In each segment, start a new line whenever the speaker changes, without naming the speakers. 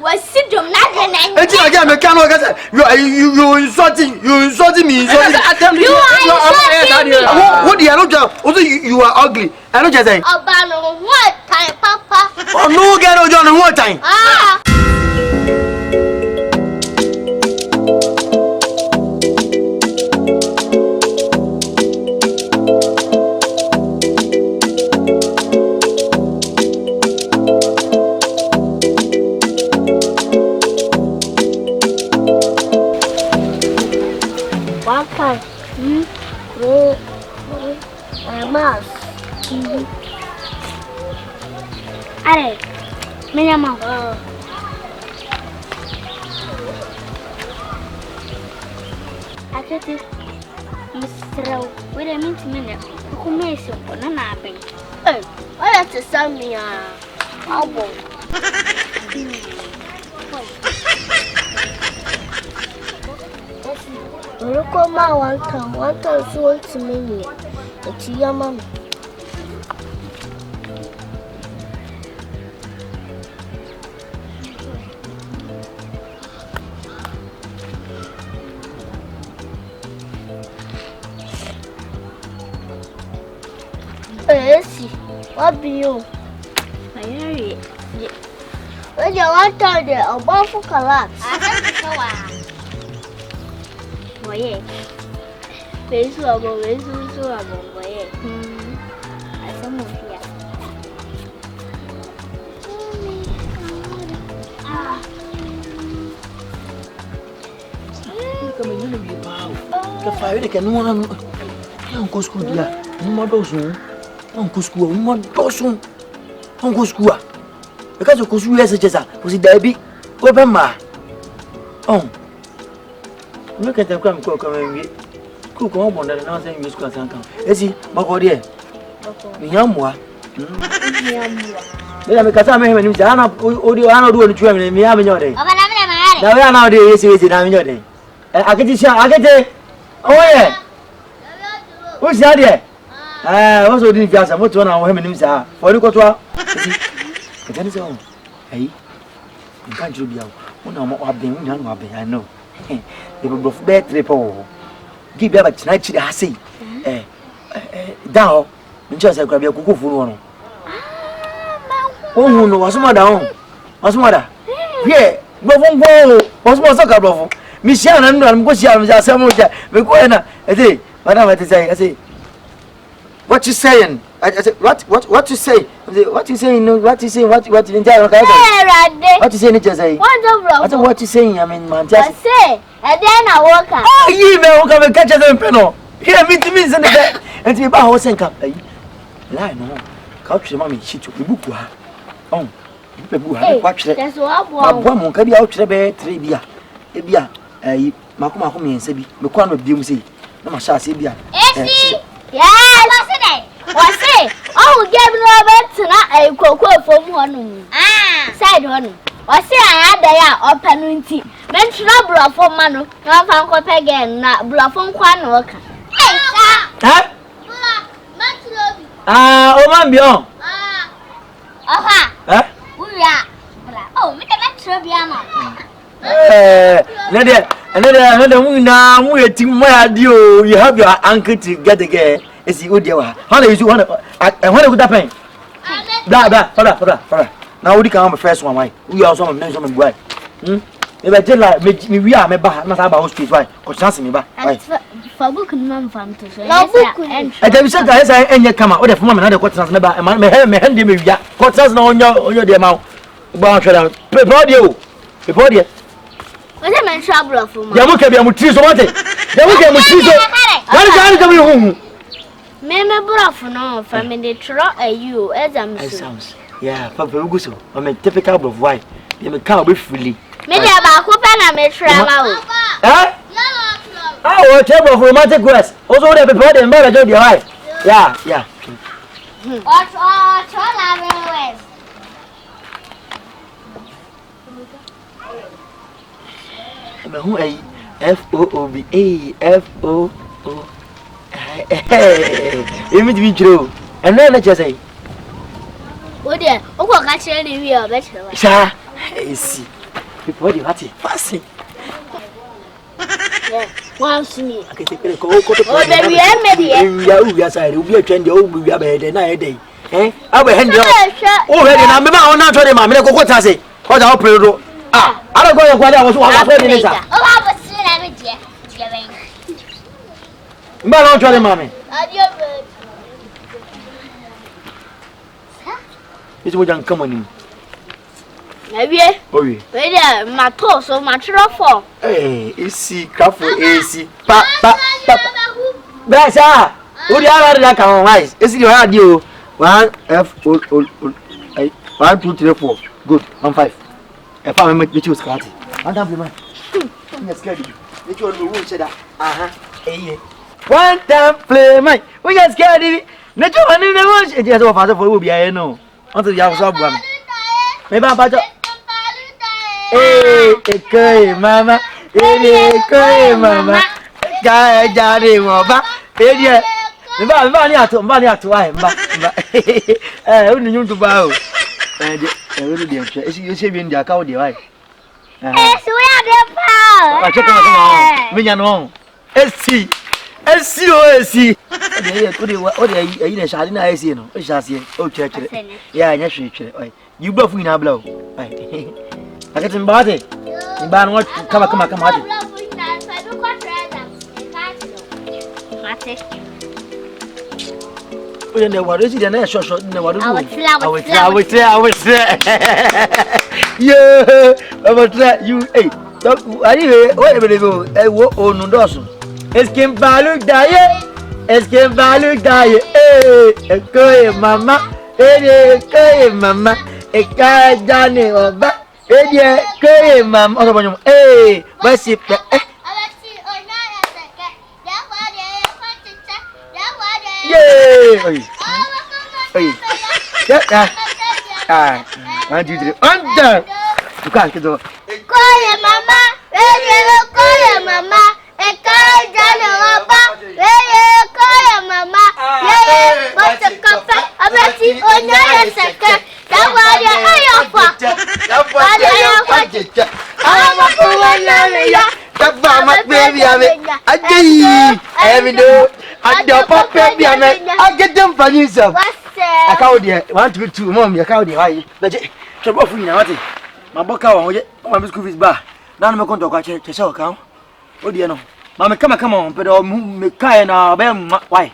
was sit down again.
And I can't make you insulting me. You are what you are not also you are ugly. I don't just say.
About what time, Papa?
Oh, no, get on John one time.
Ah. Are, minha mão. Akete, Mr. Wait a minute. Começo, não nada. Olha essa saminha. Ah, bom. Eu como ontem sou esse menino. Eu te amo. Esse, o Beyou. Aí, eu já vou tarde, eu vou ficar lá. Moye, isso é bom, moye. Essa Mafia.
Como ele não me pau. Que faz que não consigo dia. Não mandou som. Não consigo, não mandou som. Não consigo. Eu quero consigo essa coisa. Você deve open mar. Não quer ter como como bom não sei me escutar então. Esse magoria. Minha moa. Minha me casar mesmo nem já na o do tio minha melhor. Não não esse na melhor. Akete. Oye. O já de. O so di fiasa moto na wo nem já. For ni koto. Esse. Então isso aí. Nkan jiro bia. O na mo abden o na abden I know. The people of better people give you a tonight. I say, down, and just grab your cuckoo for one. Oh, no, what's my down? What's matter? Yeah, what's more soccer, bro? Michelle and I'm going to say, Madame, I say, what you saying? I said, what you say? What you saying? What you saying? What you entire what you saying? Just say. What you saying? I mean, man, just
say. And then I walk out.
Oh, you may walk up and catch them penal. Here, meet me in the bed. And see about horse and cup. Lie no. Couch, mammy, she took the book. Oh, people have watched it. That's what one can be out to the bed, 3 beer. A beer, Makuma home and Sebi, the corner of Dimsey. No, my shall say beer.
Yes, what's it? Oh, get Robert tonight a cocoa from one. Side one. What's it? I had there or penalty. Mention a bluff for Manu, not Uncle Pagan, not bluff on Quanoka. Huh?
Oh, man, beyond. Huh?
Oh, make a tribunal.
Another woman now, we are team where you have your uncle to get again. Is it good? How do you want to? I want to put that pen. Blah. Now we come first one. Why? We also have no some boy. If I tell like me, we are my bar, not about street. Why? Because chance me back.
For book and man from to say.
I tell you, guys, I ain't come out. What if mom another quarter me back? And my hand me, yeah. Quarters no on your dear mouth. About you. Before you.
What am I trouble for?
Yamuka be a mutrizo. What? Yamuka mutrizo. What is going to be home?
Meme bluff no family try you as
sounds. Yeah, for Guso. I'm a typical of wife. You may come with freely.
Maybe about Copan and me travel.
Oh, table of romantic quest. Also, the people and better join your wife. Yeah.
What's all trouble?
Who a FOOBA FOO. You mean to be true. And then let's just say,
oh, dear, oh, catch any real better.
Sir, I see. People the party. Passing.
Once me.
Akete ko. Oh,
baby, I'm ready.
Yeah, we are side. We are trend. We are better na day. Abe hand yo. Oh, ready na me ba ona tore ma me Kokotii say. Ko ja open do. Ah, I don't go your kwada was wa fa ni sa.
Oh, I was still na me die.
Mba na tore ma me.
Adio.
It's what you come on.
Maybe.
Oh, yeah.
Wait, my toes so much rough.
Hey, AC, crap for AC. Pa. Brasa, who the other that come on wise? Is it your radio? 1 F O 1 2 3 4. Good. 1 5. If I make you scared. And I'm man. I'm scared. You don't know who said that. Hey. One time play man. We get scared. Not you want to know. It is our father for who be I know. Until you have so one. Maybe I'm about to. Hey, okay, mama. Hey, okay, mama. Jare moba. Hey, mba ni atu ai mba. Unu nyuntu ba o. Unu di enche. Esi yose bi ndi aka o di ai.
So we are the power.
Wa cheka ma. Menya no. Esi o esi. O de ayi na shari na esi no. O shasi o chere. Ya nya hwe oi. You both win abla o. Ai. Akete mbate. Mba no kama ati. Oh, you never did it. Short. Never do. I will try. Yeah, I will try. You, hey, anyway, whatever they go, oh, no, doesn't. Escape value diet. Hey, okay, mama. Hey, mama. A guy, Johnny, or back. Hey, mama. Hey, what's it? Yay! Oi. Yeah. 1 2 3. Under. Tu can't get over.
Koye mama, koye mama. Eka jana waba. Koye mama. What's a cup? Abati onya seka. Dawa ya ayofa. Dawa ya ayofa. Awa kuwana ya.
Dawa ma baby ame. Aji. Every day. I don't pop baby ame. I get them for you so. I can't dear. 1 2 2 mom, you can't dear. Let's trouble for you now. My book out. My school fees bar. Now I'm going to go check your account. Oh dear no. Mama come on, but me kai na be why?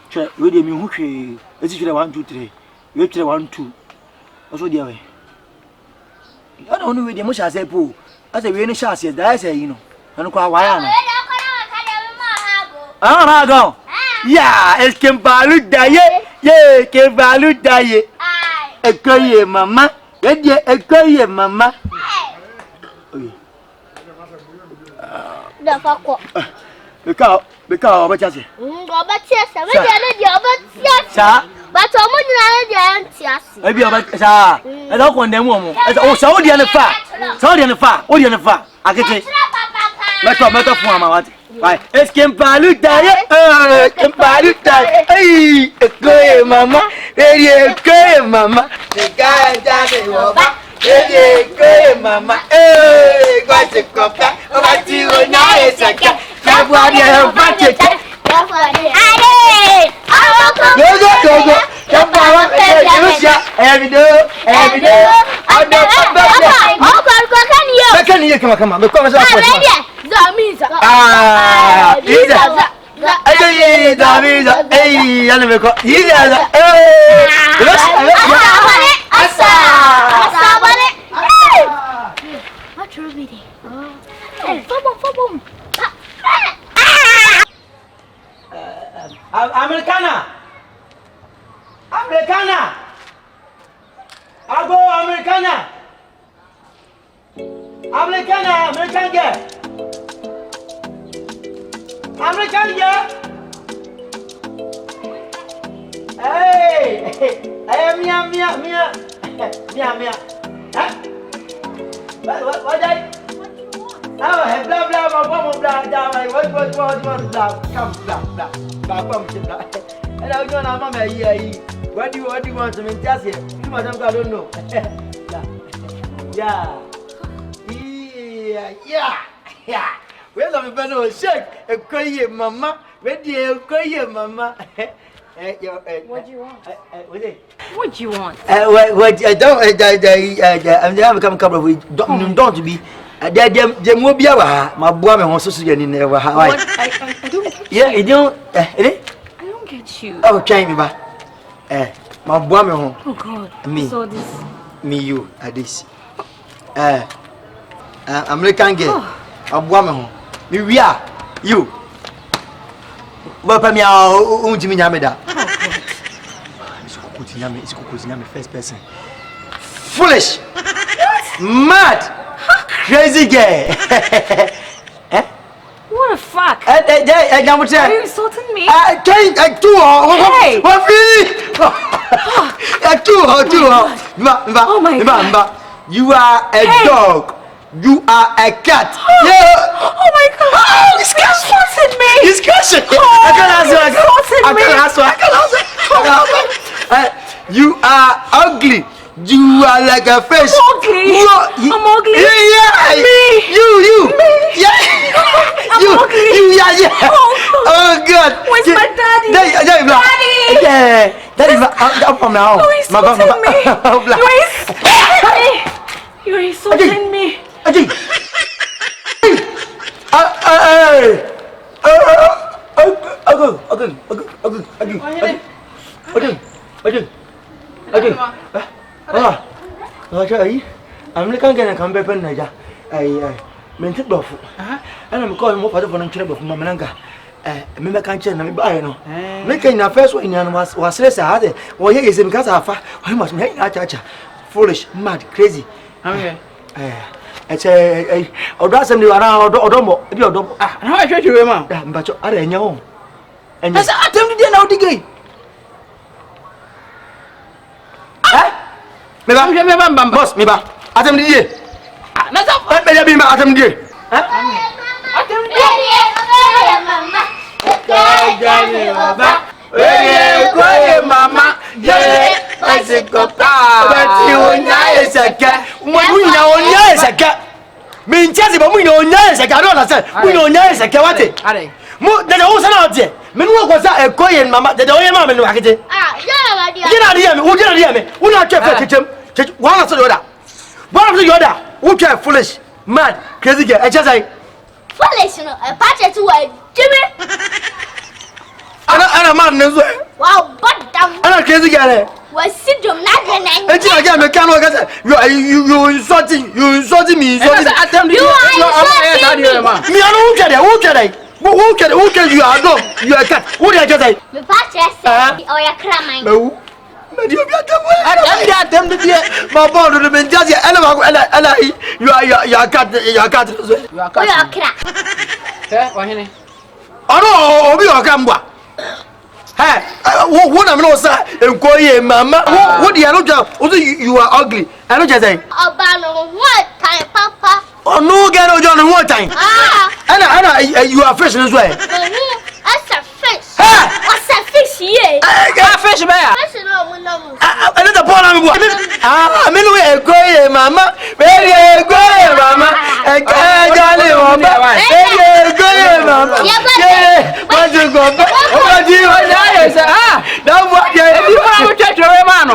Che we dey me hu hwe. Esi hwe 1 2 3. We hwe 1 2. Also dear we. I don't know we dey mo sha say po. I say we no sha say that say you know. Anu kwa why na. Ah go. Yeah, es que balu daye. Yeah, que balu daye. Ekoye mama. Ye ekoye mama.
The fuck.
Because what you say?
We are but
maybe I don't want them. Oh, Saudi and the far. Akete. Matter for my what? Why? Es que balu daye. Balu daye. Hey, ekoye mama. Ekoye mama. The guy down over. Hey, mama, hey, what's a cup? What you now is a cat. That's what you have got to take. Go. Jump out, every day. I can you come on, because Americana. I go Americana. American girl. Hey, Mia. Huh? What that? Oh, blah, what, come, blah. And I don't know, Mama, what do you want to mean? Just here. You must have got, I don't know. Yeah. Yeah. Where's my banana shake? A quiet mama. Where do you quiet mama?
What do you want?
What
do you want?
What I don't. I'm never come couple of don't be. There will be my boy wants to see any never.
I don't.
Yeah, you don't.
I don't get you.
Oh, change me back. My boy,
oh God.
Me.
So this.
Me, you, at this. American girl. My boy, me, we are you. But I'm your Jimmy Yameda. It's Kokotii, first person. Foolish. Mad. Crazy girl.
What the fuck?
Are
you insulting me? Oh my God.
You are a dog. You are a cat.
Oh my God. Oh, he's insulting me.
He's cursing. I can't answer. You are ugly. You are like a fish.
I'm ugly. I'm ugly.
Yeah.
Me.
You.
Me.
Yeah.
I'm ugly.
You. Yeah. Oh God.
Where's my daddy?
Daddy. Yeah. Daddy. I'm from now.
You're insulting me. You're insulting me.
I'm looking at a comeback and I meant it off. And I'm calling more father for the trouble from Mamananga. Remember, can't you buy no? Making a first one was less hard. Well, here is in Casa. I must make a chacha. Foolish, mad, crazy. It's a dozen you around Odomo. How I try to remember, but I don't know. And I attempted to know the game. Boss, me back. Adam did it. Let me be my Adam did. Mama, mean, Chelsea, but we know yes, I don't understand. We know yes, I can't. There's also out there. Men was a coin, Mamma, the only mamma in Akete. Who not care kitchen? One of the other. One of the other. Who care foolish, mad, crazy girl. I just say
foolish, a patch to a Jimmy.
I'm a man as well.
Wow, but down.
I'm a crazy girl.
Was sit down, not
again, you insulting me. You Who can you are dog? You are cat. Who did I just say?
The patch said, or your cramming.
No. I am the dear. My bond would have been just you are cat. You are cat. You are cat. Oh, no, we are Gamba. Hey, what am I not saying? Mama, what do you know? You are ugly. I don't just say.
Oh, what time, Papa?
Oh, no, get on John one time. Anna, you are fish as well.
That's a fish. What's a fish here?
A fish bear. Another point I'm going. I'm in a great mama. Very great mama. And Johnny, mama. Yeah, but you go. What do you want? Don't want you to touch your man.